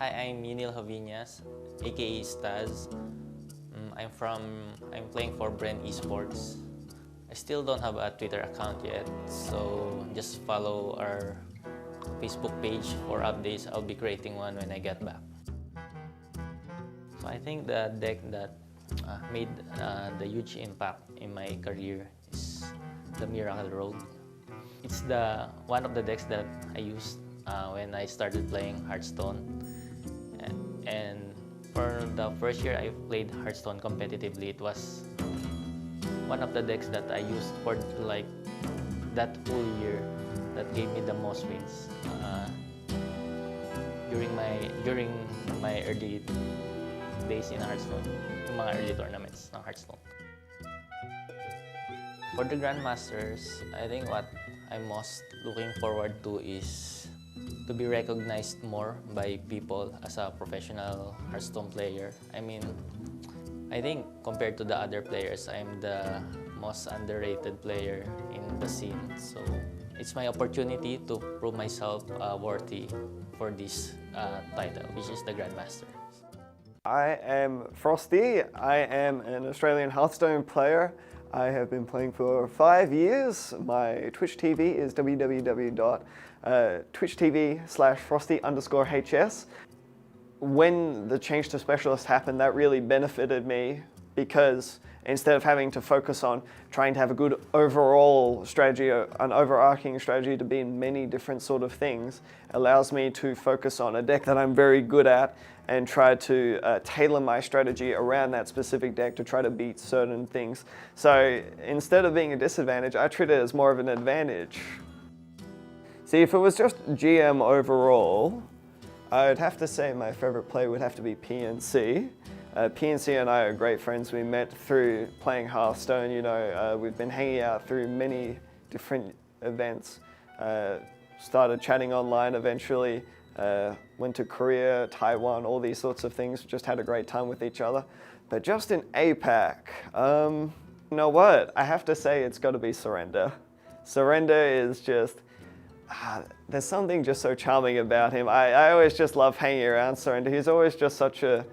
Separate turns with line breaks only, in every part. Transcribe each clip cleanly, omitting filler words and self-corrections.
Hi, I'm Yunil Javinas, aka Staz. I'm playing for Brand Esports. I still don't have a Twitter account yet, so just follow our Facebook page for updates. I'll be creating one when I get back. So I think the deck that made the huge impact in my career is the Miracle Rogue. It's one of the decks that I used when I started playing Hearthstone. And for the first year I played Hearthstone competitively, it was one of the decks that I used for like that whole year that gave me the most wins during my early days in Hearthstone, yung mga early tournaments ng Hearthstone. For the Grandmasters, I think what I'm most looking forward to is to be recognized more by people as a professional Hearthstone player. I mean, I think compared to the other players, I'm the most underrated player in the scene. So it's my opportunity to prove myself worthy for this title, which is the Grandmaster.
I am Frosty. I am an Australian Hearthstone player. I have been playing for 5 years. My Twitch TV is www.twitch.tv/Frosty_HS. When the change to specialist happened, that really benefited me because instead of having to focus on trying to have a good overall strategy, an overarching strategy to be in many different sort of things, allows me to focus on a deck that I'm very good at and try to tailor my strategy around that specific deck to try to beat certain things. So instead of being a disadvantage, I treat it as more of an advantage. See, if it was just GM overall, I'd have to say my favorite play would have to be PNC. PNC and I are great friends. We met through playing Hearthstone. You know, we've been hanging out through many different events. Started chatting online eventually. Went to Korea, Taiwan, all these sorts of things. Just had a great time with each other. But just in APAC, you know what? I have to say it's got to be Surrender. Surrender is just, there's something just so charming about him. I always just love hanging around Surrender. He's always such a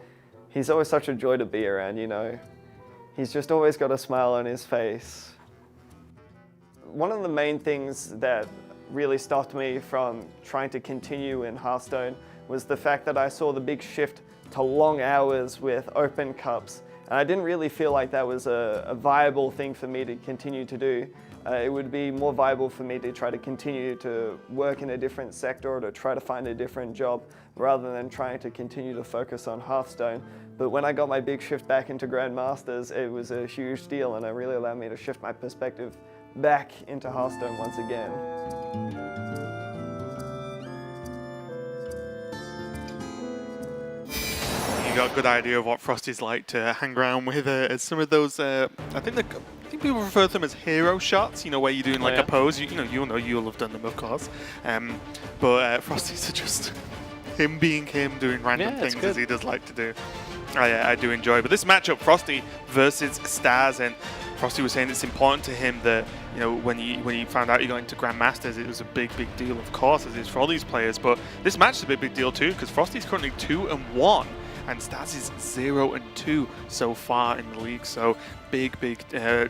joy to be around, you know. He's just always got a smile on his face. One of the main things that really stopped me from trying to continue in Hearthstone was the fact that I saw the big shift to long hours with open cups. And I didn't really feel like that was a viable thing for me to continue to do. It would be more viable for me to try to continue to work in a different sector or to try to find a different job rather than trying to continue to focus on Hearthstone. But when I got my big shift back into Grandmasters, it was a huge deal and it really allowed me to shift my perspective back into Hearthstone once again.
You got a good idea of what Frosty's like to hang around with. Some of those, I think people refer to them as hero shots. You know, where you're doing like a pose. You'll have done them, of course. But Frosty's just him being him, doing random things as he does like to do. I do enjoy. But this matchup, Frosty versus Staz, and Frosty was saying it's important to him that, you know, when he found out he got into Grandmasters, it was a big deal, of course, as it is for all these players. But this match is a big deal too, because Frosty's currently 2-1, and Staz is 0-2 so far in the league. So big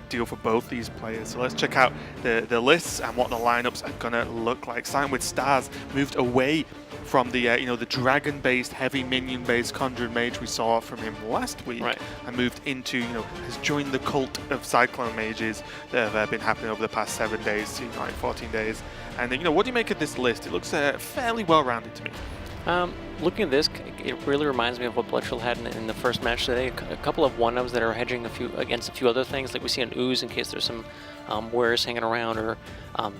deal for both these players. So let's check out the lists and what the lineups are gonna look like. Starting with Staz, moved away from the the dragon-based, heavy minion-based Conjured Mage we saw from him last week, and moved into, has joined the cult of Cyclone Mages that have been happening over the past 7 days, 14 days. And what do you make of this list? It looks fairly well-rounded to me.
Looking at this, it really reminds me of what Bloodfield had in the first match today. A couple of one-ups that are hedging against a few other things, like we see an Ooze in case there's some warriors hanging around, or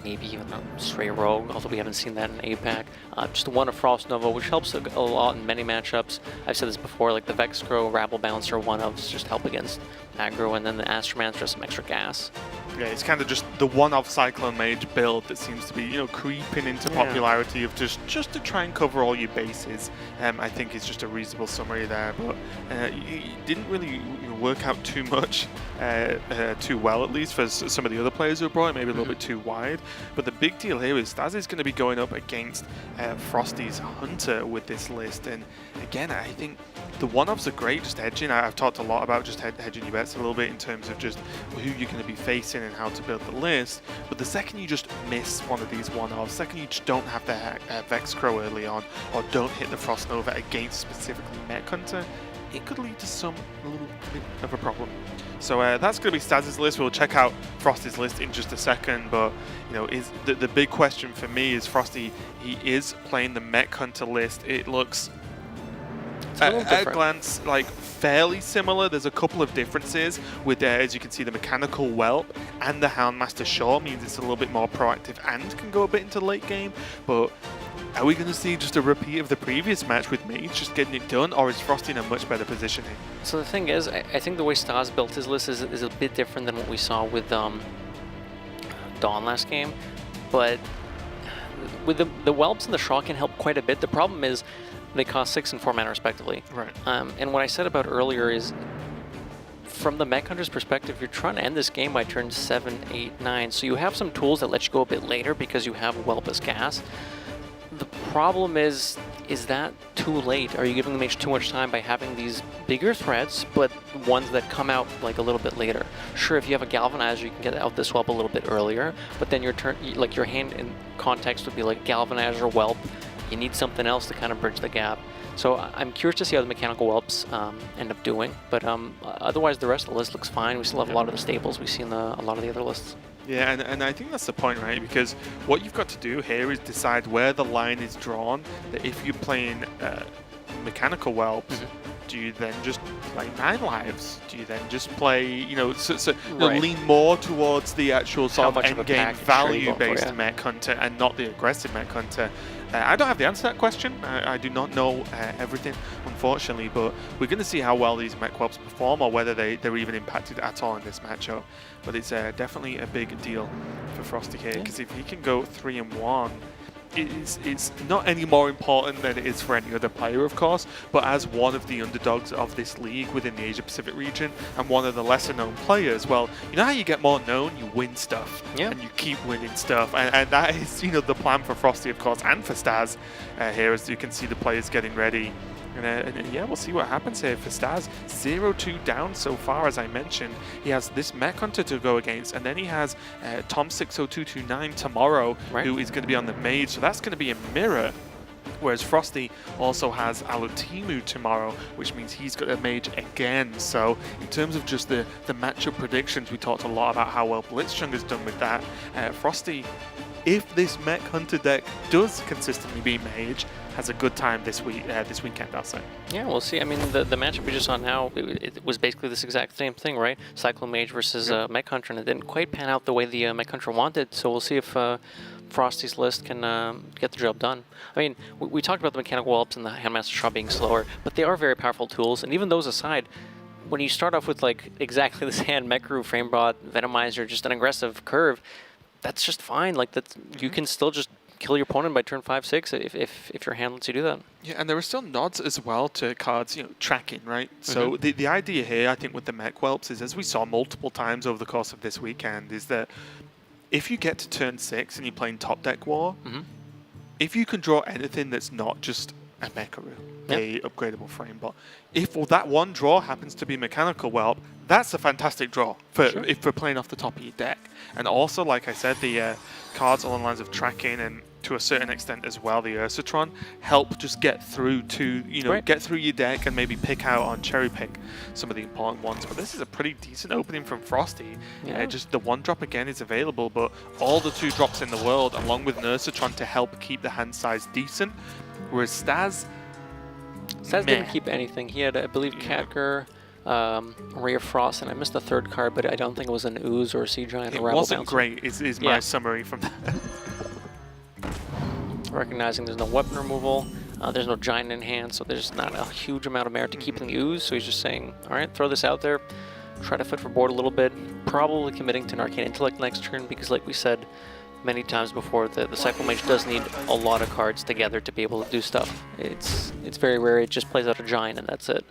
maybe even a stray rogue, although we haven't seen that in APAC. Just one of Frost Nova, which helps a lot in many matchups. I've said this before, like the Vexcro, Rabble Bouncer one-ups just help against aggro, and then the Astromancer, just some extra gas.
Yeah, it's kind of just the one-off Cyclone Mage build that seems to be, you know, creeping into popularity of just to try and cover all your bases. I think it's just a reasonable summary there, but it didn't really work out too much, too well at least for some of the other players who brought it, maybe a little bit too wide. But the big deal here is Staz is going to be going up against Frosty's Hunter with this list, and again, I think the one-offs are great, just hedging. I've talked a lot about just hedging your bets a little bit in terms of just who you're going to be facing and how to build the list. But the second you just miss one of these one-offs, second you just don't have the Vex Crow early on, or don't hit the Frost Nova against specifically Mech Hunter, it could lead to some little bit of a problem. So that's going to be Staz's list. We'll check out Frosty's list in just a second, but you know, is the big question for me is Frosty. He is playing the Mech Hunter list. It looks at a glance like fairly similar. There's a couple of differences with, as you can see, the Mechanical Whelp and the Houndmaster Shaw means it's a little bit more proactive and can go a bit into late game. But are we going to see just a repeat of the previous match with Mage just getting it done, or is Frosty in a much better position here?
So the thing is, I think the way Staz built his list is a bit different than what we saw with Dawn last game. But with the Whelps and the Shaw can help quite a bit. The problem is they cost 6 and 4 mana respectively.
Right.
And what I said about earlier is, from the Mech Hunter's perspective, you're trying to end this game by turn 7, 8, 9. So you have some tools that let you go a bit later because you have Whelp as gas. The problem is that too late? Are you giving the mage too much time by having these bigger threats, but ones that come out like a little bit later? Sure, if you have a Galvanizer, you can get out this Whelp a little bit earlier, but then your turn, like your hand in context would be like Galvanizer, Whelp. You need something else to kind of bridge the gap. So I'm curious to see how the Mechanical Whelps end up doing, but otherwise the rest of the list looks fine. We still have a lot of the staples we see in a lot of the other lists.
Yeah, and I think that's the point, right? Because what you've got to do here is decide where the line is drawn, that if you're playing Mechanical Whelps, do you then just play 9 lives? Do you then just play, you know, lean more towards the actual sort of end-game value-based Mech Hunter and not the aggressive Mech Hunter? I don't have the answer to that question. I do not know everything, unfortunately, but we're going to see how well these Mech Whelps perform or whether they're even impacted at all in this matchup. But it's definitely a big deal for Frosty here, because if he can go 3-1, it's not any more important than it is for any other player, of course, but as one of the underdogs of this league within the Asia-Pacific region and one of the lesser-known players, well, you know how you get more known? You win stuff, and you keep winning stuff, and that is, you know, the plan for Frosty, of course, and for Staz here, as you can see the players getting ready. And yeah, we'll see what happens here for Staz. 0-2 down so far, as I mentioned. He has this Mech Hunter to go against, and then he has Tom60229 tomorrow, who is going to be on the Mage, so that's going to be a mirror. Whereas Frosty also has Alutimu tomorrow, which means he's got a Mage again. So in terms of just the matchup predictions, we talked a lot about how well Blitzchung has done with that. Frosty, if this Mech Hunter deck does consistently be Mage, has a good time this weekend, I'll say. Yeah, we'll see. I mean, the matchup we just saw now, it was basically this exact same thing, right? Cyclone Mage versus Mech Hunter, and it didn't quite pan out the way the Mech Hunter wanted. So we'll see if Frosty's list can get the job done. I mean, we talked about the Mechanical Whelps and the Handmaster Shaw being slower, but they are very powerful tools. And even those aside, when you start off with like exactly this hand, Mechru, Framebot, Venomizer, just an aggressive curve, that's just fine. Like you can still just kill your opponent by turn 5, 6 if your hand lets you do that. Yeah, and there are still nods as well to cards, you know, tracking, right? So the idea here, I think, with the Mech Whelps is, as we saw multiple times over the course of this weekend, is that if you get to turn 6 and you're playing top deck war, if you can draw anything that's not just a Mechru, a upgradable Framebot, if that one draw happens to be Mechanical Whelp, that's a fantastic draw for if we're playing off the top of your deck. And also, like I said, the cards along the lines of tracking and to a certain extent as well, the Ursatron help just get through to, you know, get through your deck and maybe pick out on cherry pick some of the important ones. But this is a pretty decent opening from Frosty. Just the 1-drop again is available, but all the 2-drops in the world, along with an Ursatron to help keep the hand size decent. Whereas Staz didn't keep anything. He had, I believe, Khadgar, Ray of Frost, and I missed the 3rd card, but I don't think it was an Ooze or a Sea Giant or Rabble wasn't great, is my summary from that.
Recognizing there's no weapon removal, there's no Giant in hand, so there's not a huge amount of merit to keeping the Ooze, so he's just saying, all right, throw this out there. try to fit for board a little bit. Probably committing to an Arcane Intellect next turn because, like we said many times before, the Cycle Mage does need a lot of cards together to be able to do stuff. It's very rare it just plays out a Giant and that's it.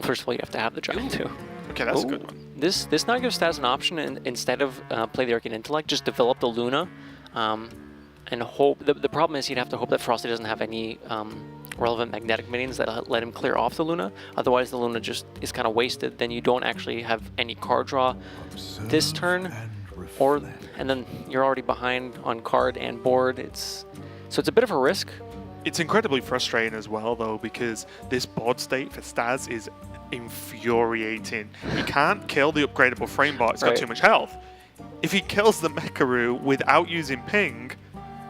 First of all, you have to have the Giant too.
Okay, that's a good one.
This now gives Staz an option, and instead of play the Arcane Intellect, just develop the Luna, and hope. The problem is he'd have to hope that Frosty doesn't have any relevant magnetic minions that let him clear off the Luna. Otherwise, the Luna just is kind of wasted. Then you don't actually have any card draw this turn, and then you're already behind on card and board. So it's a bit of a risk.
It's incredibly frustrating as well, though, because this board state for Staz is infuriating. He can't kill the upgradable frame bot, it's got too much health. If he kills the Mecharoo without using ping,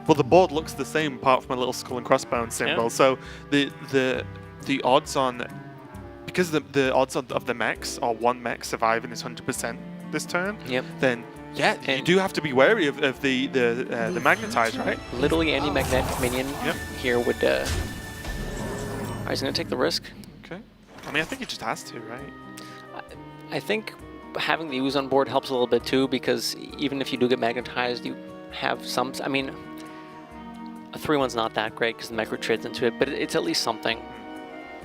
well, the board looks the same apart from a little skull and crossbones symbol. Yeah. So the odds on, because the odds of the mechs or one mech surviving is 100% this turn, then yeah, and you do have to be wary of the magnetize, right?
Literally any magnetic minion here would. He's gonna take the risk.
Okay. I mean, I think he just has to, right?
I think having the ooze on board helps a little bit too, because even if you do get magnetized, you have some. I mean, a 3/1's not that great because the Mecharoo trades into it, but it's at least something.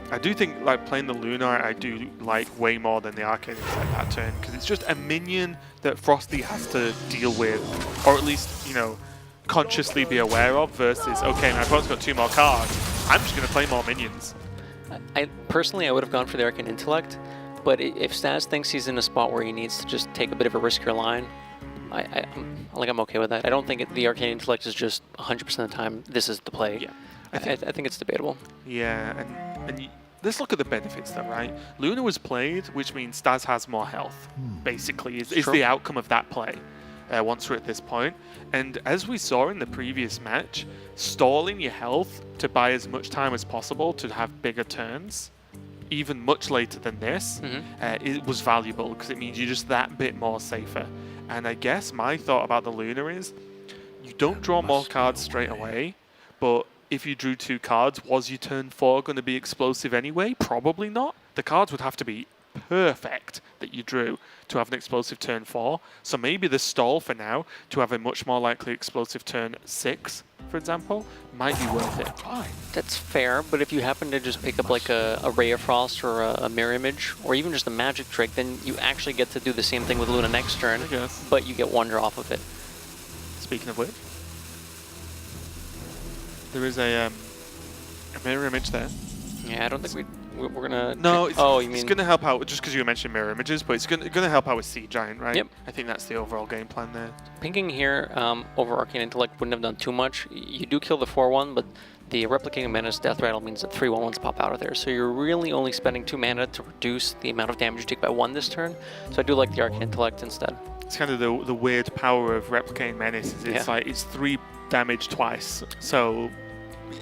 I do think, like, playing the Luna, I do like way more than the Arcane Intellect that turn, because it's just a minion that Frosty has to deal with, or at least, you know, consciously be aware of, versus, okay, my opponent's got 2 more cards, I'm just going to play more minions.
Personally, I would have gone for the Arcane Intellect, but if Staz thinks he's in a spot where he needs to just take a bit of a riskier line, I'm okay with that. I don't think the Arcane Intellect is just 100% of the time, this is the play. Yeah. I think it's debatable.
Yeah, and let's look at the benefits though, right? Luna was played, which means Staz has more health, basically, is the outcome of that play once we're at this point. And as we saw in the previous match, stalling your health to buy as much time as possible to have bigger turns, even much later than this, it was valuable because it means you're just that bit more safer. And I guess my thought about the Luna is, you don't draw more cards straight away, but if you drew 2 cards, was your turn 4 going to be explosive anyway? Probably not. The cards would have to be perfect that you drew to have an explosive turn 4. So maybe the stall for now to have a much more likely explosive turn 6, for example, might be worth it.
That's fair, but if you happen to just pick up like a Ray of Frost or a Mirror Image, or even just a Magic Trick, then you actually get to do the same thing with Luna next turn, but you get 1 draw off of it.
Speaking of which, there is a mirror image there.
Yeah, I don't think we're gonna.
No,
it's
gonna help out just because you mentioned mirror images, but it's gonna help out with Sea Giant, right?
Yep.
I think that's the overall game plan there.
Pinking here over Arcane Intellect wouldn't have done too much. You do kill the 4/1, but the Replicating Menace Death Rattle means that 3/1s pop out of there. So you're really only spending 2 mana to reduce the amount of damage you take by 1 this turn. So I do like the Arcane Intellect instead.
It's kind of the weird power of Replicating Menace. It's like it's 3 damage twice. So,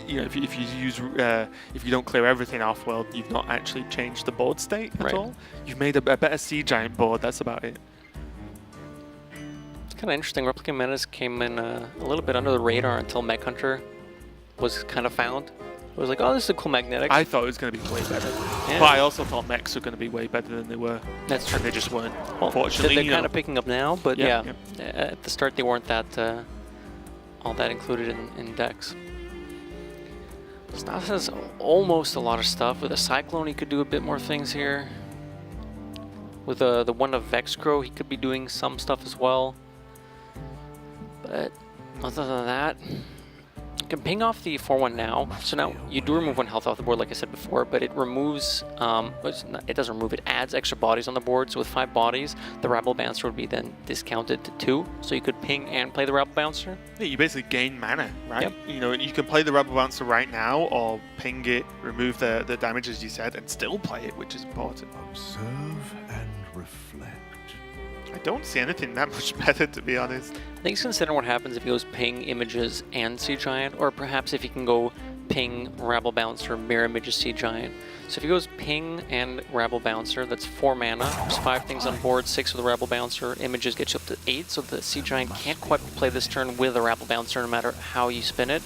you know, if you don't clear everything off, well, you've not actually changed the board state at all. You've made a better Sea Giant board. That's about it.
It's kind of interesting. Replicating Menace came in a little bit under the radar until Mech Hunter was kind of found. It was like, oh, this is a cool magnetic.
I thought it was going to be way better. Yeah. But I also thought mechs were going to be way better than they were.
That's true.
And they just weren't,
well,
unfortunately.
They're kind of picking up now, but at the start they weren't that all that included in decks. Staz has almost a lot of stuff. With a Cyclone, he could do a bit more things here. With the one of Vexcro, he could be doing some stuff as well. But other than that, you can ping off the 4/1 now. So now you do remove 1 health off the board, like I said before, but it removes, it doesn't remove, it adds extra bodies on the board. So with 5 bodies, the Rabble Bouncer would be then discounted to 2. So you could ping and play the Rabble Bouncer.
Yeah, you basically gain mana, right?
Yep.
You know, you can play the Rabble Bouncer right now, or ping it, remove the damage as you said, and still play it, which is important.
Observe and reflect.
I don't see anything that much better, to be honest.
I think he's considering what happens if he goes ping images and Sea Giant, or perhaps if he can go ping Rabble Bouncer, Mirror Images, Sea Giant. So if he goes ping and Rabble Bouncer, that's 4 mana. There's 5 things on board, 6 with the Rabble Bouncer. Images get you up to 8, so the Sea Giant can't quite play this turn with a Rabble Bouncer no matter how you spin it.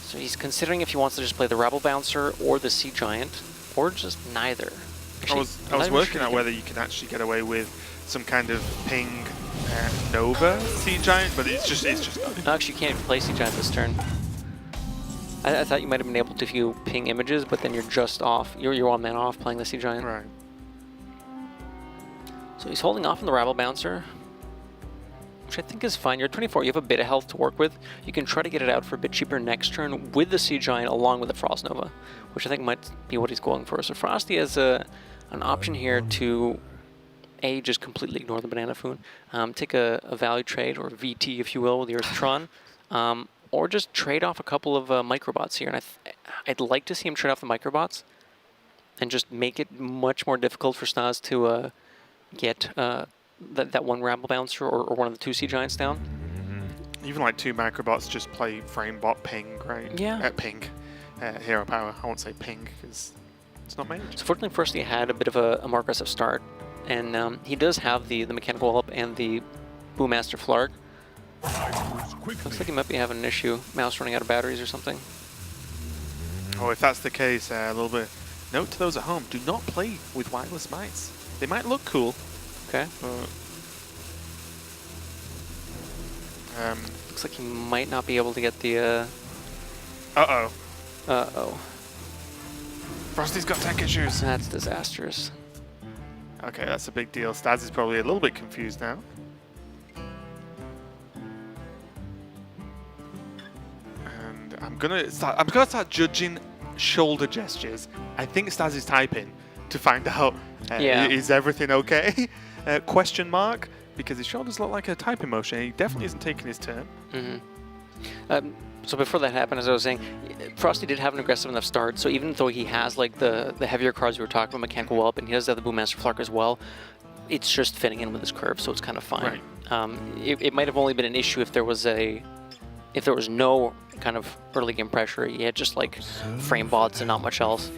So he's considering if he wants to just play the Rabble Bouncer or the Sea Giant, or just neither.
I was working out whether you can actually get away with some kind of ping Nova Sea Giant, but it's just not.
No, actually, you can't even play Sea Giant this turn. I thought you might have been able to if you ping images, but then you're just off. You're 1 man off playing the Sea Giant.
Right.
So he's holding off on the Rabble Bouncer, which I think is fine. You're at 24. You have a bit of health to work with. You can try to get it out for a bit cheaper next turn with the Sea Giant along with the Frost Nova, which I think might be what he's going for. So Frosty has an option here to just completely ignore the Banana Foon, take a value trade, or VT if you will, with the Earthtron, or just trade off a couple of Microbots here. And I'd like to see him trade off the Microbots and just make it much more difficult for Staz to get that one Rabble Bouncer or one of the 2 Sea Giants down.
Even like 2 Microbots just play Framebot ping, right?
Yeah.
Ping. Hero power. I won't say ping because it's not mage.
So fortunately, first he had a bit of a more aggressive start. And he does have the Mechanical Wallop and the Boomaster Flark. Looks like he might be having an issue. Mouse running out of batteries or something.
Oh, if that's the case, a little bit. Note to those at home: do not play with wireless mice. They might look cool.
Okay. Looks like he might not be able to get the.
Uh-oh.
Uh-oh.
Frosty's got tech issues.
That's disastrous.
Okay, that's a big deal. Staz is probably a little bit confused now. And I'm gonna start judging shoulder gestures. I think Staz is typing to find out is everything okay? Question mark, because his shoulders look like a typing motion. He definitely isn't taking his turn.
So before that happened, as I was saying, Frosty did have an aggressive enough start, so even though he has like the heavier cards we were talking about, Mechanical Wallop, and he does have the Boomaster Flark as well, it's just fitting in with his curve, so it's kind of fine.
Right.
It might have only been an issue if there was no kind of early game pressure. He had just like frame bots and not much else.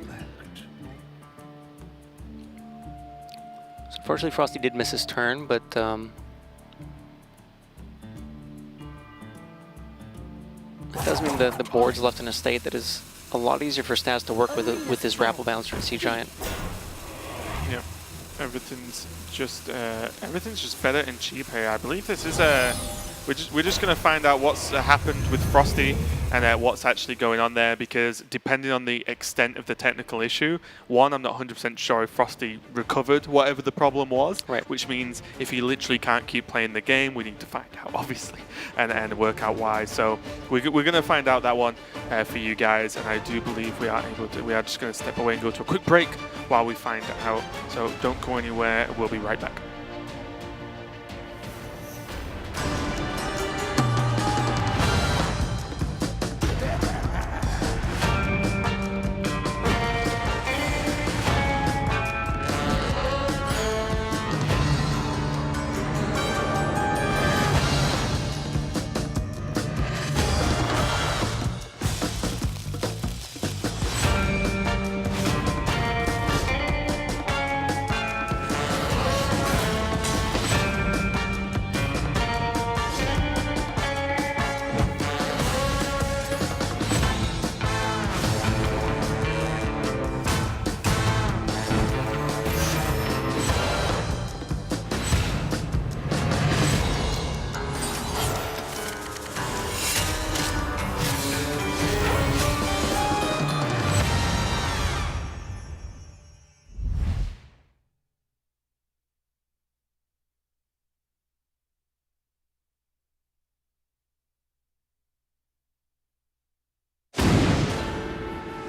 So unfortunately, Frosty did miss his turn, but it does mean that the board's left in a state that is a lot easier for Staz to work with his Rabble Bouncer and Sea Giant.
Yeah, everything's just better and cheaper. I believe this is we're just gonna find out what's happened with Frosty and what's actually going on there, because depending on the extent of the technical issue, I'm not 100% sure if Frosty recovered whatever the problem was,
right.
Which means if he literally can't keep playing the game, we need to find out, obviously, and work out why. So we're gonna find out that one for you guys, and I do believe we are just gonna step away and go to a quick break while we find out. So don't go anywhere. We'll be right back.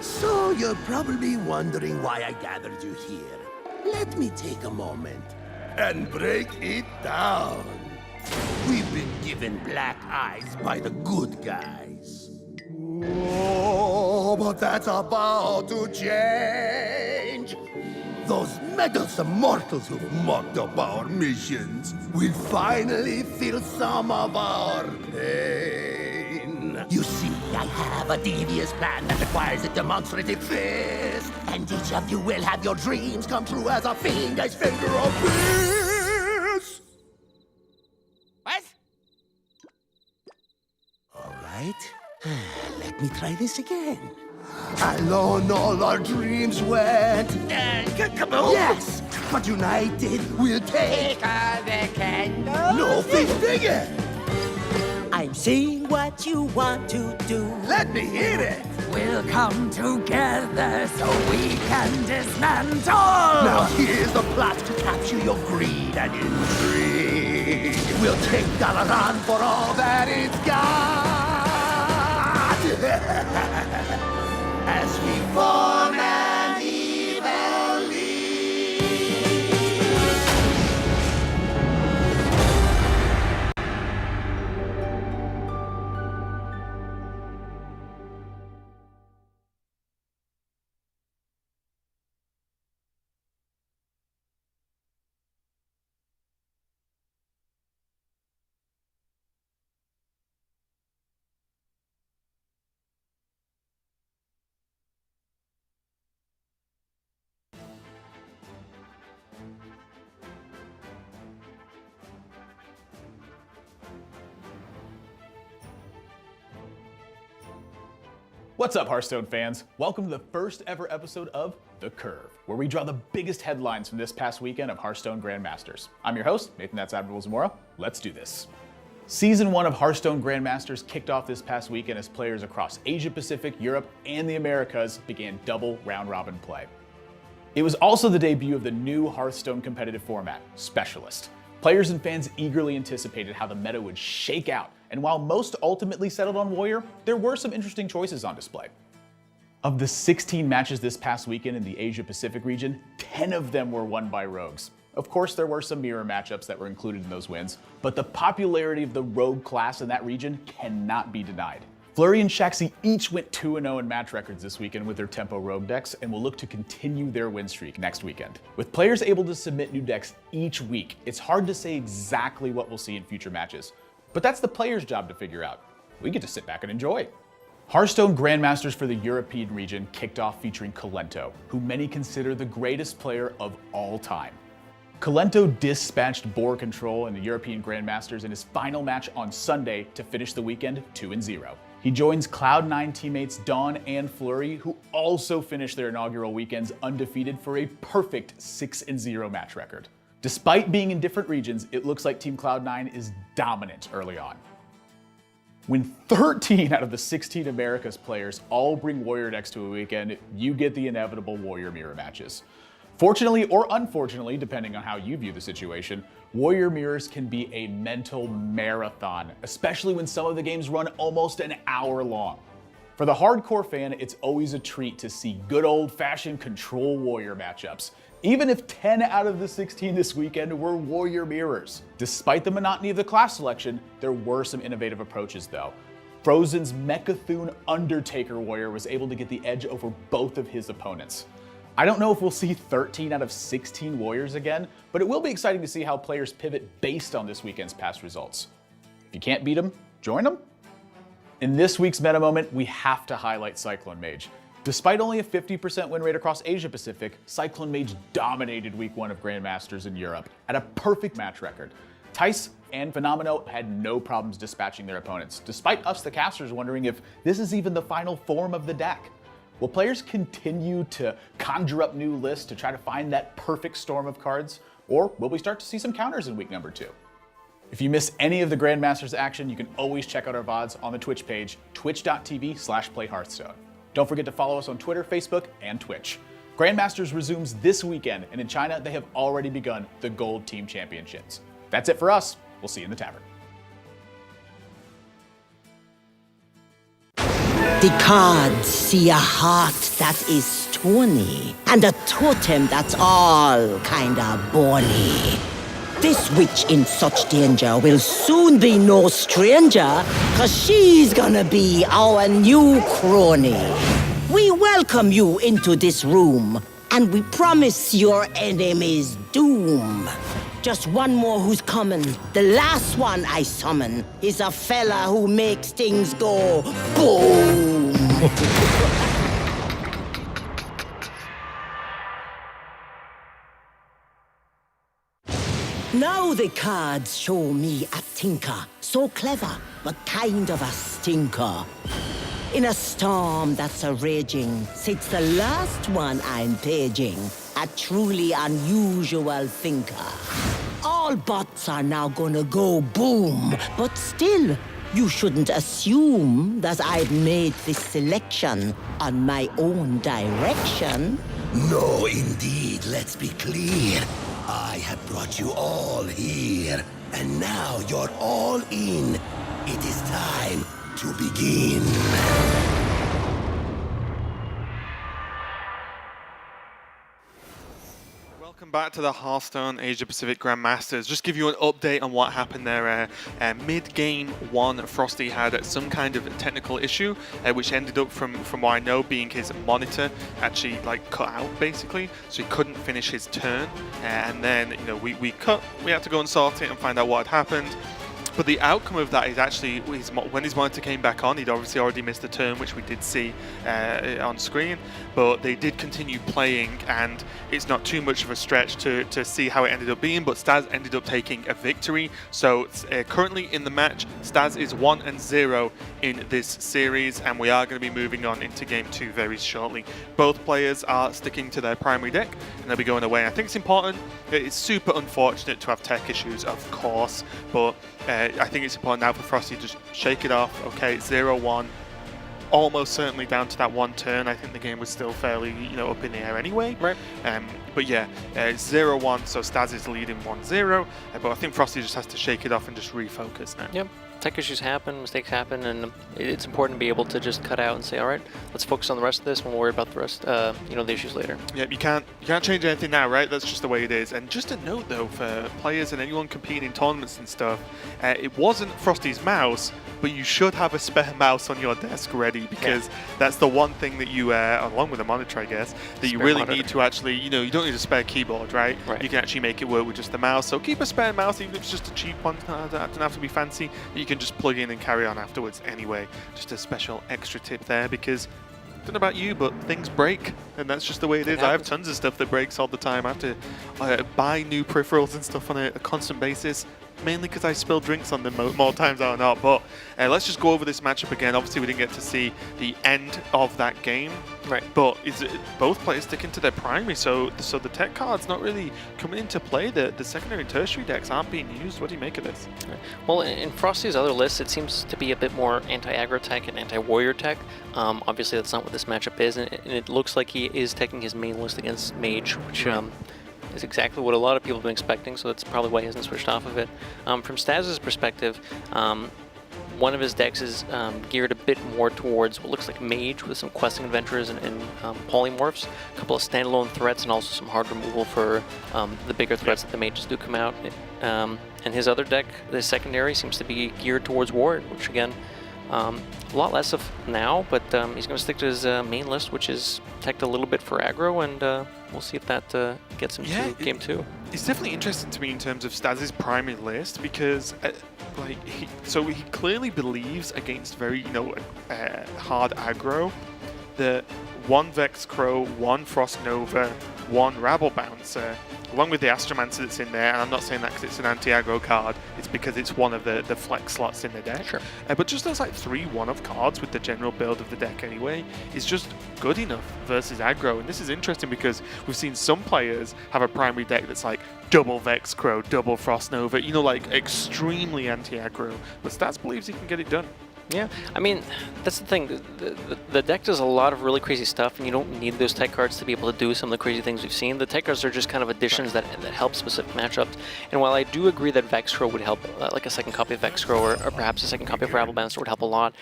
So you're probably wondering why I gathered you here. Let me take a moment and break it down. We've been given black eyes by the good guys. Oh, but that's about to change. Those meddlesome mortals who've mucked up our missions will finally feel some of our pain. You see, I have a devious plan that requires a demonstrative fist, and each of you will have your dreams come true as a fiendish finger of peace. What? All right, let me try this again. Alone all our dreams went.
Kaboom!
Yes, but united we'll take
the candle.
no thing bigger.
I'm seeing what you want to do.
Let me hear it.
We'll come together so we can dismantle.
Now here's the plot to capture your greed and intrigue. We'll take Dalaran for all that it's got. As we form an evil league.
What's up, Hearthstone fans? Welcome to the first ever episode of The Curve, where we draw the biggest headlines from this past weekend of Hearthstone Grandmasters. I'm your host, Nathan That's Admiral Zamora. Let's do this. Season 1 of Hearthstone Grandmasters kicked off this past weekend as players across Asia Pacific, Europe, and the Americas began double round-robin play. It was also the debut of the new Hearthstone competitive format, Specialist. Players and fans eagerly anticipated how the meta would shake out, and while most ultimately settled on Warrior, there were some interesting choices on display. Of the 16 matches this past weekend in the Asia Pacific region, 10 of them were won by Rogues. Of course, there were some mirror matchups that were included in those wins, but the popularity of the Rogue class in that region cannot be denied. Flurry and Shaxi each went 2-0 in match records this weekend with their Tempo Rogue decks and will look to continue their win streak next weekend. With players able to submit new decks each week, it's hard to say exactly what we'll see in future matches. But that's the player's job to figure out. We get to sit back and enjoy. Hearthstone Grandmasters for the European region kicked off featuring Kolento, who many consider the greatest player of all time. Kolento dispatched Boar Control in the European Grandmasters in his final match on Sunday to finish the weekend 2-0. He joins Cloud9 teammates Dawn and Flurry, who also finished their inaugural weekends undefeated for a perfect 6-0 match record. Despite being in different regions, it looks like Team Cloud9 is dominant early on. When 13 out of the 16 Americas players all bring Warrior decks to a weekend, you get the inevitable Warrior mirror matches. Fortunately or unfortunately, depending on how you view the situation, Warrior mirrors can be a mental marathon, especially when some of the games run almost an hour long. For the hardcore fan, it's always a treat to see good old-fashioned control Warrior matchups, even if 10 out of the 16 this weekend were Warrior mirrors. Despite the monotony of the class selection, there were some innovative approaches though. Frozen's Mechathune Undertaker Warrior was able to get the edge over both of his opponents. I don't know if we'll see 13 out of 16 Warriors again, but it will be exciting to see how players pivot based on this weekend's past results. If you can't beat them, join them. In this week's meta moment, we have to highlight Cyclone Mage. Despite only a 50% win rate across Asia Pacific, Cyclone Mage dominated week 1 of Grandmasters in Europe at a perfect match record. Tice and Phenomeno had no problems dispatching their opponents, despite us the casters wondering if this is even the final form of the deck. Will players continue to conjure up new lists to try to find that perfect storm of cards, or will we start to see some counters in week number 2? If you miss any of the Grandmasters action, you can always check out our VODs on the Twitch page, twitch.tv/playhearthstone. Don't forget to follow us on Twitter, Facebook, and Twitch. Grandmasters resumes this weekend, and in China, they have already begun the Gold Team Championships. That's it for us. We'll see you in the tavern.
The cards see a heart that is stony and a totem that's all kinda bony. This witch in such danger will soon be no stranger, 'cause she's gonna be our new crony. We welcome you into this room, and we promise your enemies doom. Just one more who's coming. The last one I summon is a fella who makes things go boom. Now the cards show me a tinker, so clever, but kind of a stinker. In a storm that's a raging, sits the last one I'm paging. A truly unusual thinker. All bots are now gonna go boom, but still, you shouldn't assume that I've made this selection on my own direction.
No, indeed, let's be clear. I have brought you all here, and now you're all in. It is time to begin.
Welcome back to the Hearthstone Asia Pacific Grandmasters. Just give you an update on what happened there. Mid-game one, Frosty had some kind of technical issue, which ended up, from what I know, being his monitor actually like cut out basically, so he couldn't finish his turn. And then we had to go and sort it and find out what had happened. But the outcome of that is actually, when his monitor came back on, he'd obviously already missed the turn, which we did see on screen. But they did continue playing, and it's not too much of a stretch to see how it ended up being. But Staz ended up taking a victory. So currently in the match, Staz is 1-0 in this series, and we are going to be moving on into Game 2 very shortly. Both players are sticking to their primary deck, and they'll be going away. I think it's important. It's super unfortunate to have tech issues, of course, but I think it's important now for Frosty to just shake it off. Okay, it's 0-1. Almost certainly down to that one turn. I think the game was still fairly, up in the air anyway.
Right.
But yeah, it's 0-1, so Staz is leading 1-0. But I think Frosty just has to shake it off and just refocus now.
Yep. Tech issues happen, mistakes happen, and it's important to be able to just cut out and say, all right, let's focus on the rest of this, and we'll worry about the rest, the issues later.
Yeah, you can't change anything now, right? That's just the way it is. And just a note though, for players and anyone competing in tournaments and stuff, it wasn't Frosty's mouse, but you should have a spare mouse on your desk ready, because that's the one thing that you, along with a monitor, I guess, that you really need to actually, you don't need a spare keyboard, right? You can actually make it work with just the mouse. So keep a spare mouse, even if it's just a cheap one. It doesn't have to be fancy. You can just plug in and carry on afterwards anyway. Just a special extra tip there, because I don't know about you, but things break, and that's just the way it is. I have tons of stuff that breaks all the time. I have to buy new peripherals and stuff on a constant basis, mainly because I spill drinks on them more times than not. But let's just go over this matchup again. Obviously, we didn't get to see the end of that game.
Right.
But is it both players sticking to their primary? So the tech card's not really coming into play. The secondary and tertiary decks aren't being used. What do you make of this?
Right. Well, in Frosty's other lists, it seems to be a bit more anti-aggro tech and anti-warrior tech. Obviously, that's not what this matchup is, and it looks like he is taking his main list against Mage, which is exactly what a lot of people have been expecting, so that's probably why he hasn't switched off of it. From Staz's perspective, one of his decks is geared a bit more towards what looks like Mage, with some questing adventures and polymorphs, a couple of standalone threats, and also some hard removal for the bigger threats that the Mages do come out. And his other deck, the secondary, seems to be geared towards Warrior, which again, a lot less of now, but he's going to stick to his main list, which is teched a little bit for aggro, and we'll see if that gets him to Game 2.
It's definitely interesting to me in terms of Staz's primary list, because he clearly believes against very hard aggro that one Vex Crow, one Frost Nova, one Rabble Bouncer, along with the Astromancer that's in there, and I'm not saying that because it's an anti-aggro card, it's because it's one of the flex slots in the deck.
Sure.
But just those 3 one-of cards with the general build of the deck anyway is just good enough versus aggro. And this is interesting because we've seen some players have a primary deck that's like double Vex Crow, double Frost Nova, extremely anti-aggro. But Staz believes he can get it done.
Yeah, I mean, that's the thing. The deck does a lot of really crazy stuff, and you don't need those tech cards to be able to do some of the crazy things we've seen. The tech cards are just kind of additions that help specific matchups. And while I do agree that Vex Crow would help, like a second copy of Vex Crow or perhaps a second copy of Rabble Bouncer would help a lot,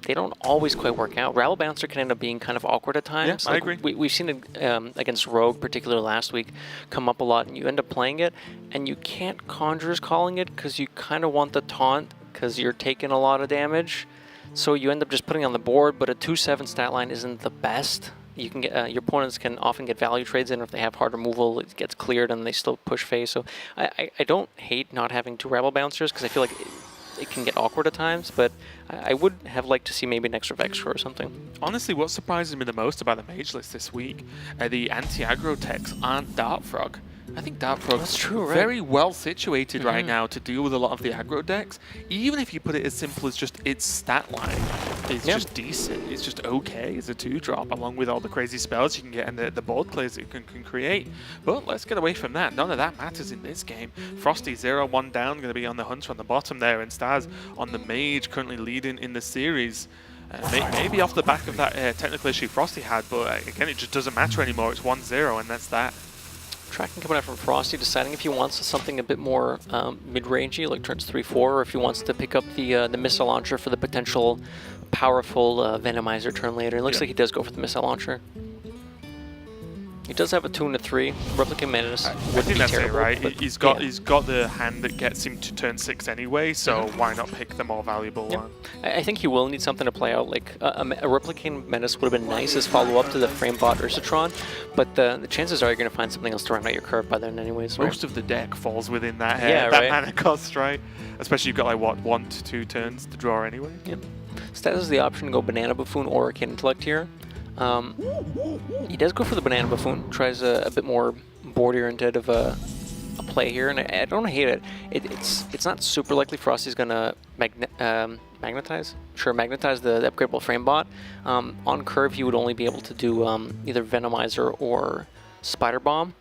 they don't always quite work out. Rabble Bouncer can end up being kind of awkward at times.
Yeah, I agree.
We've seen it against Rogue, particularly last week, come up a lot, and you end up playing it, and you can't Conjurer's Calling it because you kind of want the taunt, because you're taking a lot of damage, so you end up just putting it on the board. But a 2/7 stat line isn't the best. You can get your opponents can often get value trades in, or if they have hard removal, it gets cleared and they still push phase. So I don't hate not having 2 Rabble Bouncers, because I feel like it can get awkward at times, but I would have liked to see maybe an extra Vex or something.
Honestly, what surprises me the most about the Mage list this week, the anti-aggro techs aren't Dart Frog. I think Dark Frog's
That's true, right?
very well situated right now to deal with a lot of the aggro decks. Even if you put it as simple as just its stat line, it's just decent. It's just okay as a 2-drop, along with all the crazy spells you can get and the board plays it can create. But let's get away from that. None of that matters in this game. Frosty 0-1 down, going to be on the Hunter on the bottom there, and Staz on the Mage, currently leading in the series. Maybe off the back of that technical issue Frosty had, but again, it just doesn't matter anymore. It's 1-0, and that's that.
Tracking coming out from Frosty, deciding if he wants something a bit more mid-rangey, like turns 3-4, or if he wants to pick up the missile launcher for the potential powerful Venomizer turn later. It looks like he does go for the missile launcher. He does have a 2 and a 3. Replicant Menace
I
would
think
be
that's
terrible,
it, right?
but
He's got the hand that gets him to turn 6 anyway, so why not pick the more valuable one?
I think he will need something to play out. Like a Replicant Menace would have been nice as follow-up to the Framebot Ursatron, but the chances are you're going to find something else to round out your curve by then anyways. Right?
Most of the deck falls within that
right?
mana cost, right? Especially you've got like what, 1 to 2 turns to draw anyway.
Yep. Staz has the option to go Banana Buffoon or Arcane Intellect here. He does go for the Banana Buffoon, tries a bit more board-oriented of a play here, and I don't hate it. It's not super likely Frosty's gonna magnetize the upgradable Framebot. On curve, he would only be able to do either Venomizer or Spider Bomb,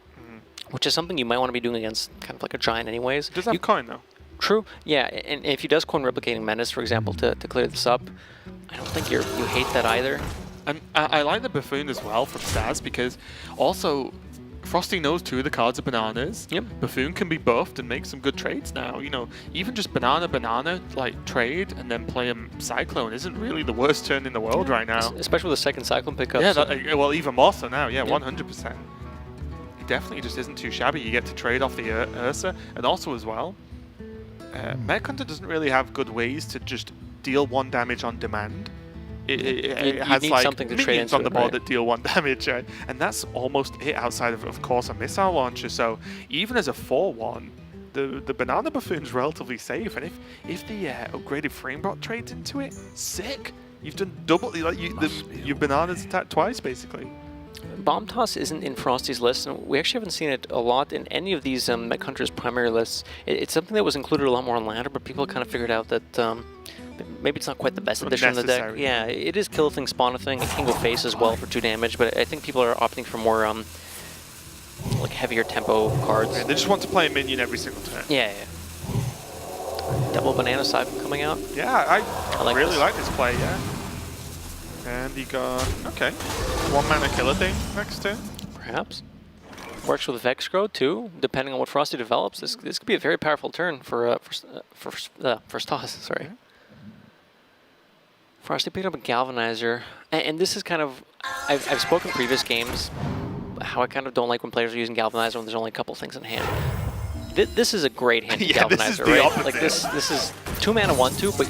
which is something you might want to be doing against kind of like a giant anyways.
Does have coin though?
True, yeah, and if he does coin Replicating Menace, for example, to clear this up, I don't think you hate that either.
And I like the Buffoon as well from Staz, because also Frosty knows 2 of the cards are bananas.
Yep.
Buffoon can be buffed and make some good trades now. You know, even just banana like trade and then play a Cyclone isn't really the worst turn in the world right now.
Especially with the second Cyclone pickup.
Yeah, well, even more so now. Yeah, 100%. It definitely just isn't too shabby. You get to trade off the Ursa, and also as well, Mech Hunter doesn't really have good ways to just deal 1 damage on demand. It has like minions on the board that deal 1 damage, right? And that's almost it outside of course, a missile launcher. So even as a 4-1, the Banana Buffoon's relatively safe. And if the upgraded Framebot trades into it, sick. You've done double, like your Banana's attacked twice, basically.
Bomb Toss isn't in Frosty's list, and we actually haven't seen it a lot in any of these Mech Hunter's primary lists. It's something that was included a lot more on Ladder, but people kind of figured out that maybe it's not quite the best addition of the deck. Yeah, it is Kill a Thing, Spawn a Thing. It can go face as well for 2 damage, but I think people are opting for more like heavier tempo cards.
Yeah, they just want to play a minion every single turn.
Yeah. Double Banana Siphon coming out.
Yeah, I like really like this play, yeah. And he got, okay, 1 mana Killer Thing next turn.
Perhaps. Works with Vexcro too, depending on what Frosty develops. This could be a very powerful turn for Staz, sorry. Frosty picked up a Galvanizer, and this is kind of, I've spoken in previous games how I kind of don't like when players are using Galvanizer when there's only a couple things in hand. This is a great hand to Galvanizer, right?
Opposite.
Like this is 2 mana 1/2, but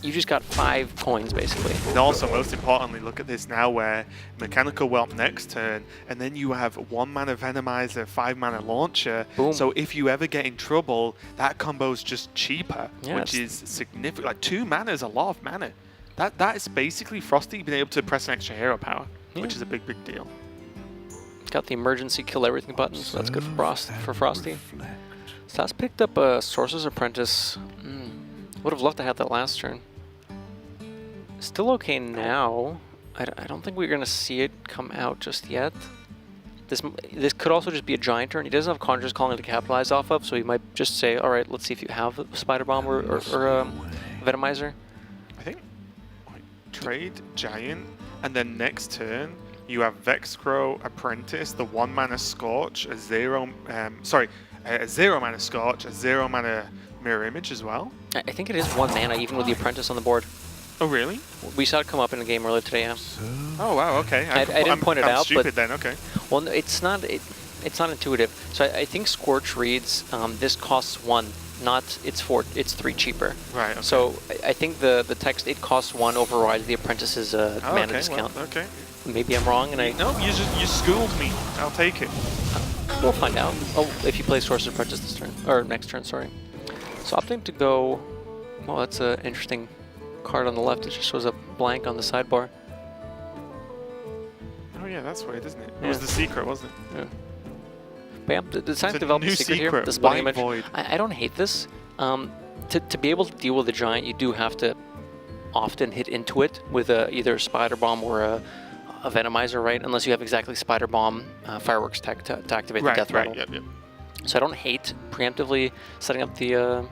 you just got 5 coins basically.
And also, most importantly, look at this now where Mechanical Whelp next turn, and then you have 1 mana Venomizer, 5 mana Launcher.
Boom.
So if you ever get in trouble, that combo's just cheaper,
Yeah,
which is significant. Like 2 mana is a lot of mana. That is basically Frosty being able to press an extra hero power, which is a big deal.
Got the emergency kill everything button, so that's good for Frosty. Staz picked up a Sorcerer's Apprentice. Would have loved to have that last turn. Still okay now. I don't think we're going to see it come out just yet. This could also just be a giant turn. He doesn't have Conjurer's Calling to capitalize off of, so he might just say, all right, let's see if you have a Spider Bomb or Venomizer.
I think trade Giant, and then next turn you have Vexcro Apprentice, the 1 mana Scorch, a 0 mana Scorch, a 0 mana Mirror Image as well.
I think it is 1 mana even with the Apprentice on the board.
Oh really?
We saw it come up in the game earlier today, yeah.
Oh wow, okay.
I didn't point it out,
stupid
but
then, okay.
Well, no, it's not intuitive. So I think Scorch reads this costs 1, not it's 3 cheaper.
Right. Okay.
So I think the text it costs 1 overrides the Apprentice's mana discount.
Well, okay.
Maybe I'm wrong, and
No, you schooled me. I'll take it.
We'll find out. Oh, if you play Sorcerer's Apprentice this turn or next turn, sorry. So opting to go. Well, that's an interesting card on the left. It just shows up blank on the sidebar.
Oh yeah, that's weird, isn't it? It
Yeah.
was the secret, wasn't it?
Yeah. But yeah, deciding to
It's a
develop
new
the secret here,
secret,
the splitting
White
image.
Void.
I don't hate this. To be able to deal with a giant, you do have to often hit into it with either a Spider Bomb or a Venomizer, right? Unless you have exactly Spider Bomb Fireworks tech to activate the Death Rattle.
Yep.
So I don't hate preemptively setting up the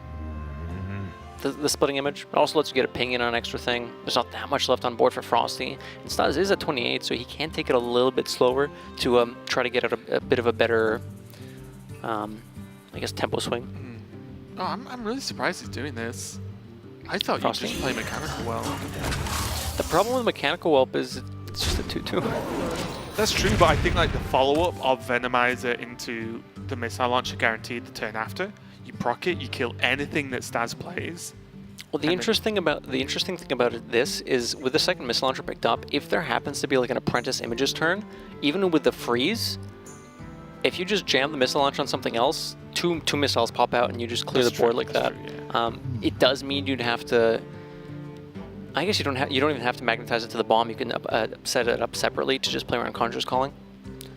splitting image. It also lets you get a ping in on an extra thing. There's not that much left on board for Frosty. And Staz is at 28, so he can take it a little bit slower to try to get out a bit of a better, I guess, tempo swing.
Oh, I'm really surprised he's doing this. I thought you'd just play Mechanical Whelp.
The problem with Mechanical Whelp is it's just a 2-2.
That's true, but I think like the follow-up of Venomizer into the Missile Launcher guaranteed the turn after. You proc it, you kill anything that Staz plays.
Well, the interesting thing about this is with the second Missile Launcher picked up, if there happens to be like an Apprentice Images turn, even with the freeze, if you just jam the Missile Launcher on something else, two missiles pop out and you just clear the board like that.
True, yeah.
It does mean you'd have to. I guess you don't even have to magnetize it to the bomb. You can set it up separately to just play around Conjurer's Calling.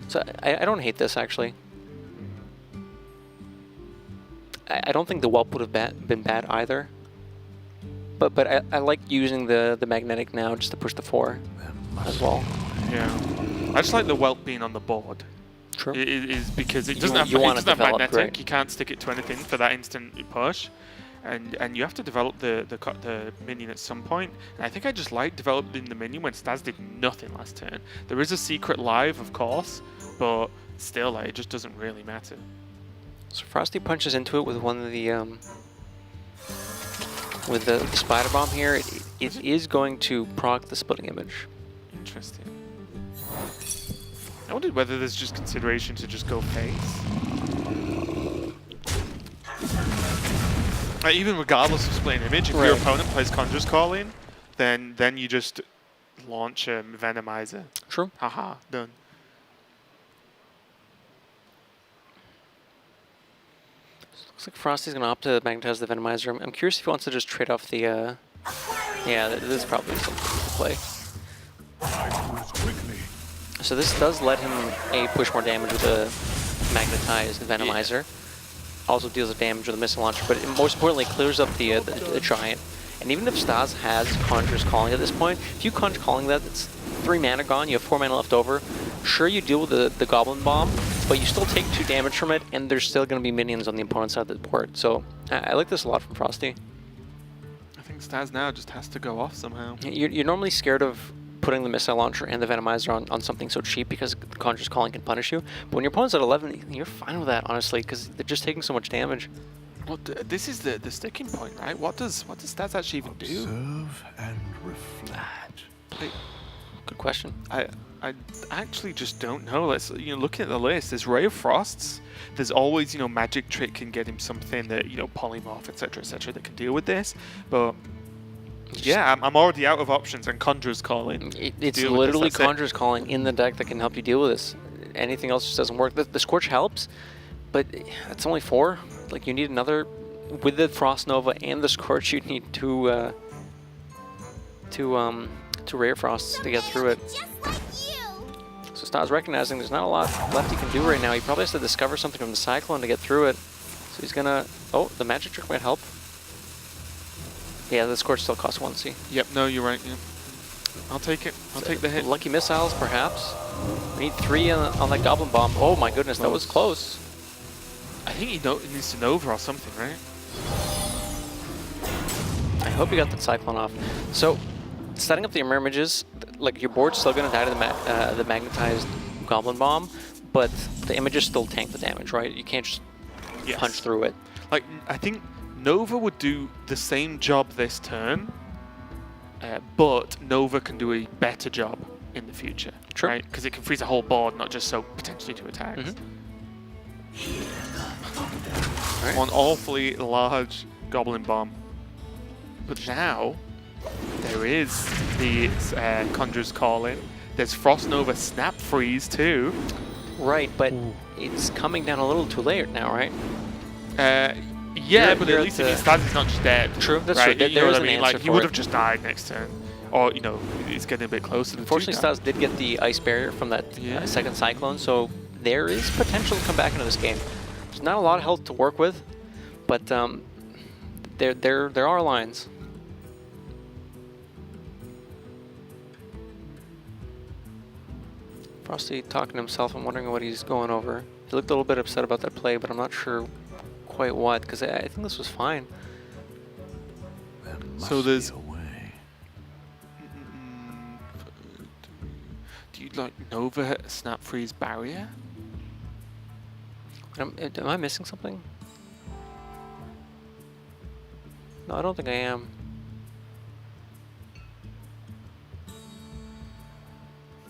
So I don't hate this actually. I don't think the Whelp would have been bad either. But I like using the magnetic now just to push the 4 as well.
Yeah. I just like the Whelp being on the board.
True.
It is because it doesn't have magnetic.
Right.
You can't stick it to anything for that instant push. And you have to develop the minion at some point. And I think I just like developing the minion when Staz did nothing last turn. There is a secret live, of course, but still, like, it just doesn't really matter.
So Frosty punches into it with one of the with the Spider Bomb here. It is going to proc the splitting image.
Interesting. I wondered whether there's just consideration to just go face. Even regardless of splitting image, if your opponent plays Conjurer's Calling, then you just launch a Venomizer.
True.
Haha, done.
Looks like Frosty's going to opt to magnetize the Venomizer. I'm curious if he wants to just trade off the... Yeah, this is probably something to play. So this does let him, push more damage with the magnetized Venomizer. Also deals the damage with the Missile Launcher, but it most importantly clears up the Giant. And even if Staz has Conjurer's Calling at this point, if you Conjure Calling that, it's 3 mana gone, you have 4 mana left over. Sure, you deal with the Goblin Bomb, but you still take 2 damage from it, and there's still going to be minions on the opponent's side of the board. So I like this a lot from Frosty.
I think Staz now just has to go off somehow.
You're normally scared of putting the Missile Launcher and the Venomizer on something so cheap because Conjurer's Calling can punish you. But when your opponent's at 11, you're fine with that, honestly, because they're just taking so much damage.
Well, this is the sticking point, right? What does Staz actually even do?
Observe and reflect.
Good question.
I actually just don't know. Let's looking at the list, there's Ray of Frosts. There's always Magic Trick can get him something that Polymorph, etc., that can deal with this. But yeah, I'm already out of options, and Conjurer's Calling.
It's literally Conjurer's Calling in the deck that can help you deal with this. Anything else just doesn't work. The Scorch helps, but it's only 4. Like, you need another. With the Frost Nova and the Scorch, you need two Rare Frosts to get through it. So Staz recognizing there's not a lot left he can do right now. He probably has to discover something from the Cyclone to get through it. So he's gonna... Oh, the Magic Trick might help. Yeah, the Scorch still costs 1 C.
Yep, no, you're right. Yeah. I'll take it. I'll take the hit.
Lucky Missiles, perhaps. We need 3 on that Goblin Bomb. Oh my goodness, that was close.
I think he needs to Nova or something, right?
I hope you got that Cyclone off. So, setting up the Mirror Images, like, your board's still going to die to the magnetized Goblin Bomb, but the images still tank the damage, right? You can't just punch through it.
Like, I think Nova would do the same job this turn, but Nova can do a better job in the future.
True.
Right? Because it can freeze a whole board, not just potentially 2 attacks.
Right.
One awfully large Goblin Bomb. But now, there is the Conjurer's Calling. There's Frost Nova Snap Freeze too.
Right, but it's coming down a little too late now, right?
Yeah, but at least it means Staz is not just dead.
True, that's
right?
true.
You know what I
an
mean?
answer
Like, he
for
would
it.
have just died next turn. Or, it's getting a bit closer to
Unfortunately, Staz did get the Ice Barrier from that second Cyclone, so there is potential to come back into this game. There's not a lot of health to work with, but there are lines. Frosty talking to himself. I'm wondering what he's going over. He looked a little bit upset about that play, but I'm not sure quite what, because I think this was fine.
So there's... Do you like Nova snap freeze barrier?
Am I missing something? No, I don't think I am.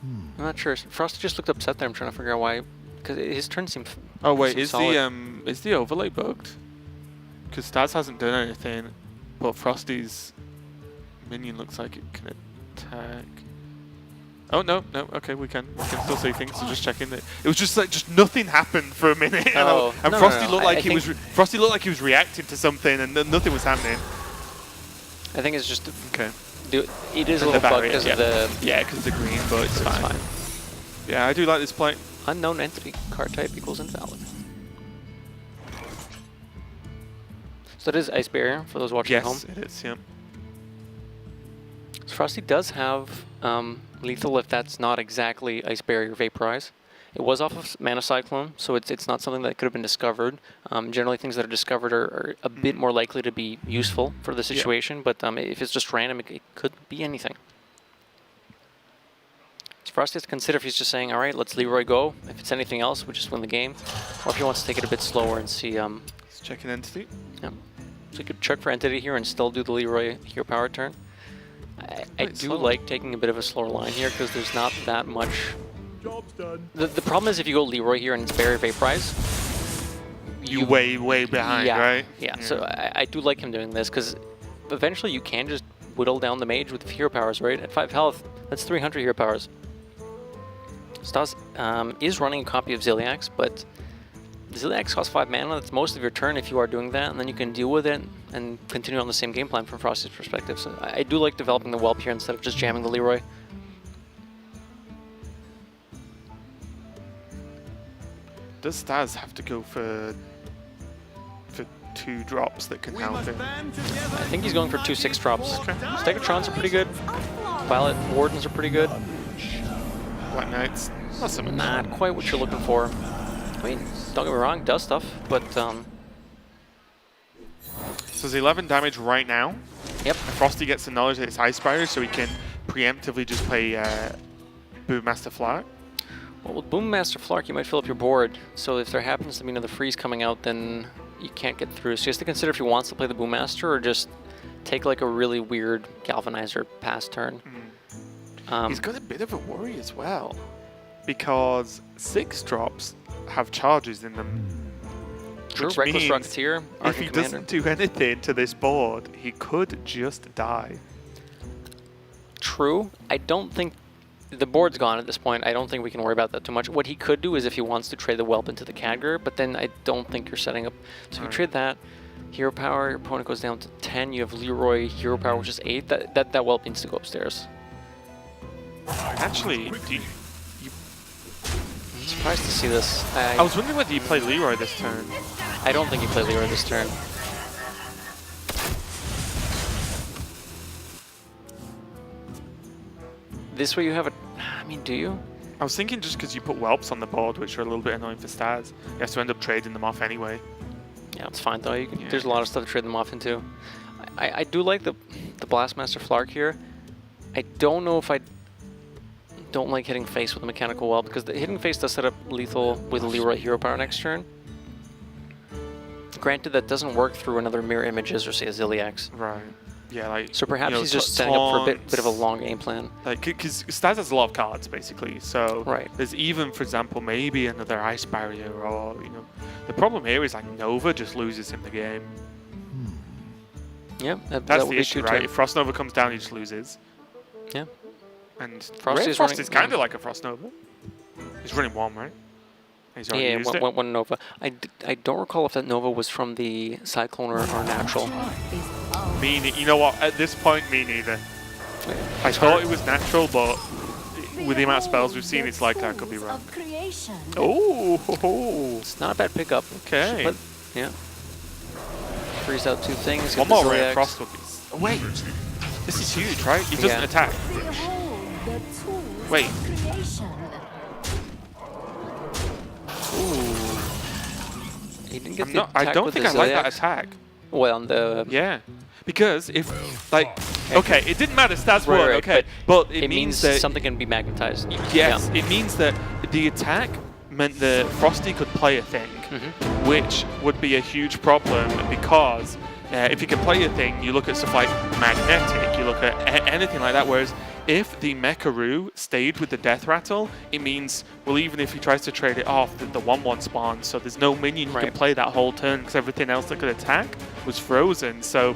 I'm not sure. Frosty just looked upset there. I'm trying to figure out why, because his turn seemed.
Oh wait,
seemed
is the overlay bugged? Because Staz hasn't done anything, but Frosty's minion looks like it can attack. Oh no, okay, we can still see things. So just checking that it was just like nothing happened for a minute,
Oh,
and
no,
Frosty
no.
looked like
I
he was Frosty looked like he was reacting to something, and nothing was happening.
I think it's just.
Okay.
It is a
And
little
the
bug
barrier,
because
yeah.
of the.
Yeah, because the green, but it's
It's
fine. Yeah, I do like this play.
Unknown entity card type equals invalid. So that is Ice Barrier for those watching at home.
Yes, it is. Yeah.
So Frosty does have lethal if that's not exactly Ice Barrier Vaporize. It was off of Mana Cyclone, so it's not something that could have been discovered. Generally, things that are discovered are a bit more likely to be useful for the situation, but if it's just random, it could be anything. So Frosty has to consider if he's just saying, all right, let's Leroy go. If it's anything else, we just win the game. Or if he wants to take it a bit slower and see...
Let's check an entity.
Yeah. So you could check for entity here and still do the Leroy Hero Power turn. I do like taking a bit of a slower line here because there's not that much...
Job's done.
The problem is if you go Leroy here and it's Barrier Vaporize...
You way behind,
yeah,
right?
Yeah, so I do like him doing this because eventually you can just whittle down the mage with hero powers, right? At 5 health, that's 300 hero powers. Staz is running a copy of Ziliax, but Ziliax costs 5 mana. That's most of your turn if you are doing that, and then you can deal with it and continue on the same game plan from Frosty's perspective. So I do like developing the Whelp here instead of just jamming the Leroy.
Does Staz have to go for 2 drops that can help him?
I think he's going for 2 6 drops.
Okay.
Stegotrons are pretty good. Violet Wardens are pretty good.
Black Knights, not so much.
Not quite what you're looking for. I mean, don't get me wrong, does stuff, but
So there's 11 damage right now.
yep.
Frosty gets the knowledge that it's Ice Barrier, so he can preemptively just play Boommaster Flark.
Well, with Boommaster Flark, you might fill up your board. So if there happens to be another freeze coming out, then you can't get through. So he has to consider if he wants to play the Boommaster or just take like a really weird Galvanizer pass turn.
He's got a bit of a worry as well, because 6 drops have charges in them.
True,
Which
Reckless
means
Rocketeer,
if
Arcane
he
Commander.
doesn't do anything to this board, he could just die.
True. I don't think the board's gone at this point. I don't think we can worry about that too much. What he could do is if he wants to trade the Whelp into the Khadgar, but then I don't think you're setting up. So if you trade that, Hero Power, your opponent goes down to 10. You have Leroy Hero Power, which is 8. That Whelp needs to go upstairs.
Actually,
I'm surprised to see this.
I was wondering whether you play Leroy this turn.
I don't think you play Leroy this turn. This way you have a... I mean, do you?
I was thinking just because you put Whelps on the board, which are a little bit annoying for Staz, you have to end up trading them off anyway.
Yeah, it's fine though. You can, There's a lot of stuff to trade them off into. I do like the Blastmaster Flark here. I don't know if I don't like hitting face with a Mechanical Whelp, because the hitting face does set up lethal with Leroy Hero Power next turn. Granted, that doesn't work through another Mirror Images or say a Ziliax.
Right. Yeah, like...
So perhaps
you know,
he's just setting up for a bit of a long game plan.
Like, because Staz has a lot of cards, basically, so...
Right.
There's even, for example, maybe another Ice Barrier, or, you know... The problem here is, like, Nova just loses him the game.
Yeah,
That's
that would
the
be
issue,
2-2.
right? If Frost Nova comes down, he just loses.
Yeah.
And
Frosty's
Frost
running-
is kind of like a Frost Nova. He's running 1, right? He's already
Yeah,
used it.
one Nova. I don't recall if that Nova was from the Cyclone or natural.
You know what? At this point, me neither. I thought it was natural, but with the amount of spells we've seen, it's like that could be wrong.
It's not a bad pickup.
Okay.
But, yeah. Freeze out 2 things.
One more Ray of Frost would be... Wait. This is huge, right? He doesn't attack. Wait.
Ooh. He didn't get the
I
attack
don't
with
think
the
I like that
Zodiacs.
attack.
Well, on the...
Yeah. Because if, like, okay, it didn't matter, Staz won,
Right,
okay, but it means that...
something can be magnetized.
Yes, it means that the attack meant that Frosty could play a thing, which would be a huge problem because if you can play a thing, you look at stuff like magnetic, you look at anything like that, whereas if the Mecharoo stayed with the Death Rattle, it means, well, even if he tries to trade it off, the 1/1 spawns, so there's no minion you can play that whole turn because everything else that could attack was frozen, so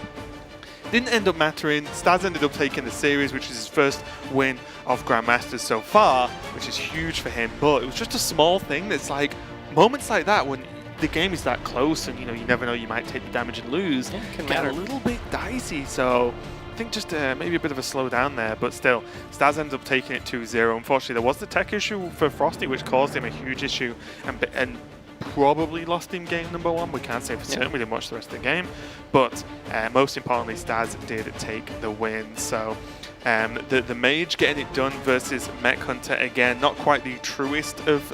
didn't end up mattering. Staz ended up taking the series, which is his first win of Grandmasters so far, which is huge for him, but it was just a small thing that's like, moments like that when the game is that close and, you know, you never know, you might take the damage and lose, get a little bit dicey, so I think just maybe a bit of a slowdown there, but still, Staz ends up taking it 2-0. Unfortunately, there was the tech issue for Frosty, which caused him a huge issue and probably lost him game number 1. We can't say for certain, we didn't watch the rest of the game, but most importantly, Staz did take the win. So the Mage getting it done versus Mech Hunter, again, not quite the truest of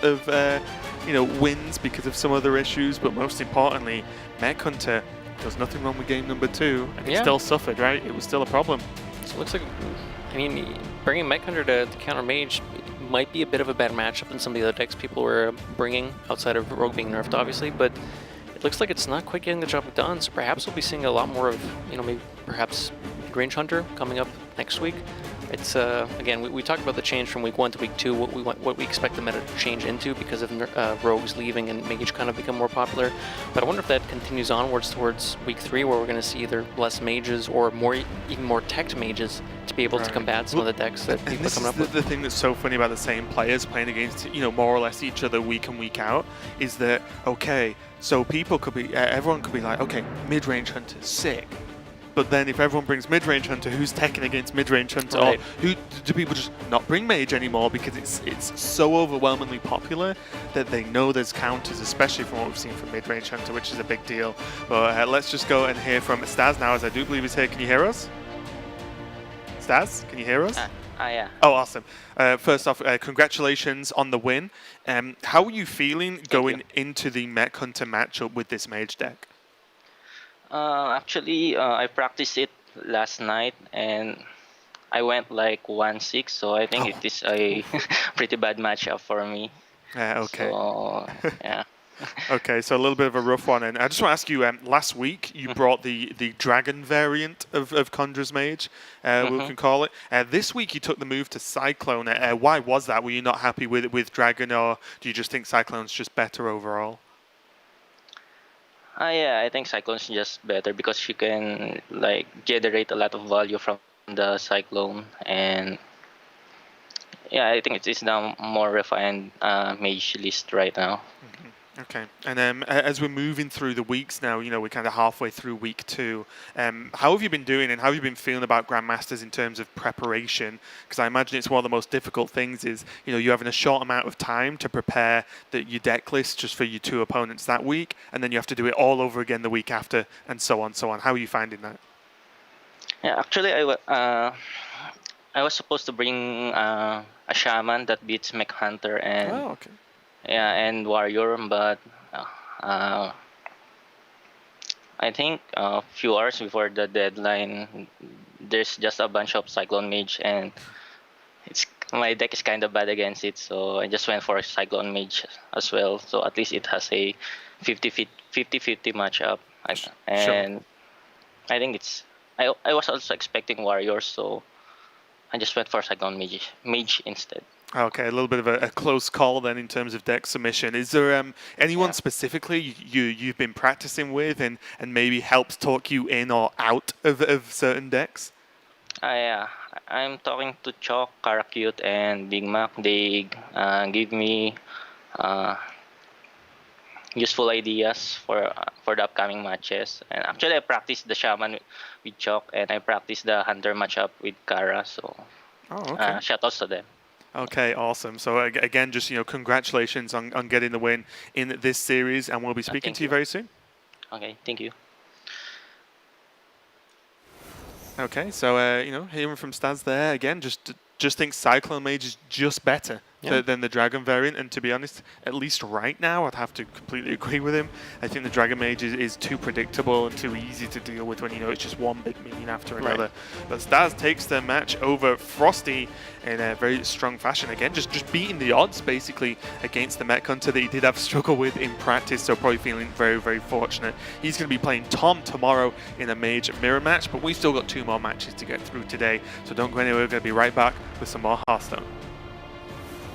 you know, wins because of some other issues, but most importantly, Mech Hunter does nothing wrong with game number 2, and he still suffered, right? It was still a problem.
So it looks like, I mean, bringing Mech Hunter to counter Mage might be a bit of a bad matchup in some of the other decks people were bringing, outside of Rogue being nerfed, obviously, but it looks like it's not quite getting the job done, so perhaps we'll be seeing a lot more of, you know, maybe perhaps Range Hunter coming up next week. It's again, we talked about the change from week 1 to week 2, what we expect the meta to change into because of Rogues leaving and Mage kind of become more popular. But I wonder if that continues onwards towards week 3, where we're going to see either less mages or even more teched mages to be able to combat some of the decks that people are coming up with.
The thing that's so funny about the same players playing against, you know, more or less each other week in, week out, is that, okay, so people could be, everyone could be like, okay, mid-range hunter's sick. But then if everyone brings mid-range hunter, who's teching against mid-range hunter? Or who do people just not bring mage anymore because it's so overwhelmingly popular that they know there's counters, especially from what we've seen from mid-range hunter, which is a big deal. But let's just go and hear from Staz now, as I do believe he's here. Can you hear us? Staz, can you hear us?
Yeah.
Oh, awesome. First off, congratulations on the win. How are you feeling going into the Mech Hunter matchup with this mage deck?
Actually, I practiced it last night and I went like 1-6, so I think it is a pretty bad matchup for me.
Okay.
So, yeah.
Okay, so a little bit of a rough one. And I just want to ask you, last week you brought the dragon variant of Conjurer's Mage, we can call it. This week you took the move to Cyclone. Why was that? Were you not happy with Dragon, or do you just think Cyclone's just better overall?
Yeah, I think Cyclone's just better because she can like generate a lot of value from the Cyclone, and yeah, I think it's the more refined mage list right now.
Okay, and as we're moving through the weeks now, you know, we're kind of halfway through week 2. How have you been doing, and how have you been feeling about Grandmasters in terms of preparation? Because I imagine it's one of the most difficult things is, you know, you're having a short amount of time to prepare your deck list just for your 2 opponents that week, and then you have to do it all over again the week after, and so on, so on. How are you finding that?
Yeah, actually, I was supposed to bring a shaman that beats Mech Hunter and yeah, and Warrior, but I think a few hours before the deadline, there's just a bunch of Cyclone Mage, and my deck is kind of bad against it, so I just went for Cyclone Mage as well. So at least it has a 50-50 matchup, and I think it's. I was also expecting Warriors, so I just went for Cyclone Mage instead.
Okay, a little bit of a close call then in terms of deck submission. Is there anyone specifically you've been practicing with and maybe helps talk you in or out of certain decks?
Yeah, I'm talking to Chalk, Karakute, and Big Mac. They give me useful ideas for the upcoming matches. And actually, I practiced the Shaman with Chalk, and I practiced the Hunter matchup with Kara. So, shoutouts to them.
Okay, awesome. So again, just congratulations on getting the win in this series, and we'll be speaking to you very soon.
Okay, thank you.
Okay, so hearing from Staz there again, just think Cyclone Mage is just better than the Dragon variant, and to be honest, at least right now, I'd have to completely agree with him. I think the Dragon Mage is too predictable and too easy to deal with when it's just one big minion after another.
Right.
But Staz takes the match over Frosty in a very strong fashion. Again, just beating the odds basically against the Mech Hunter that he did have struggle with in practice, so probably feeling very, very fortunate. He's going to be playing Tom tomorrow in a Mage mirror match, but we've still got 2 more matches to get through today, so don't go anywhere. We're going to be right back with some more Hearthstone.